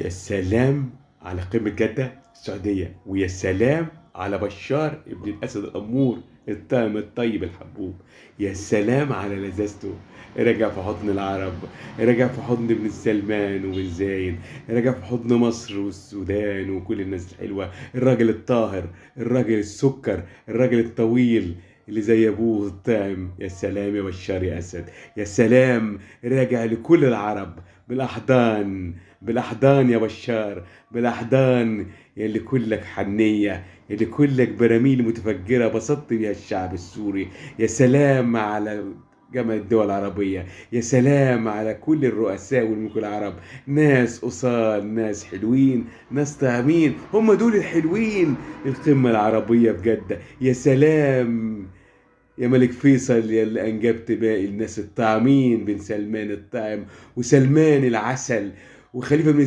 يا سلام على قمة جدة السعودية، ويا سلام على بشار ابن الأسد الأمور الطاهم الطيب الحبوب. يا سلام على لذاذته، رجع في حضن العرب، رجع في حضن ابن سلمان وبن زايد، رجع في حضن مصر والسودان وكل الناس الحلوة. الراجل الطاهر، الراجل السكر، الراجل الطويل اللي زي ابوه الطاعم. يا سلام يا بشار يا اسد، يا سلام. راجع لكل العرب بالاحضان، بالاحضان يا بشار، بالاحضان. يلي كلك حنيه، يلي كلك براميل متفجره بسطت بيها الشعب السوري. يا سلام على جامعة الدول العربية، يا سلام على كل الرؤساء والملوك العرب. ناس أصال، ناس حلوين، ناس طاهمين، هم دول الحلوين. القمة العربية بجد. يا سلام يا ملك فيصل، يا اللي أنجبت باقي الناس الطاعمين بن سلمان الطاعم وسلمان العسل وخليفة بن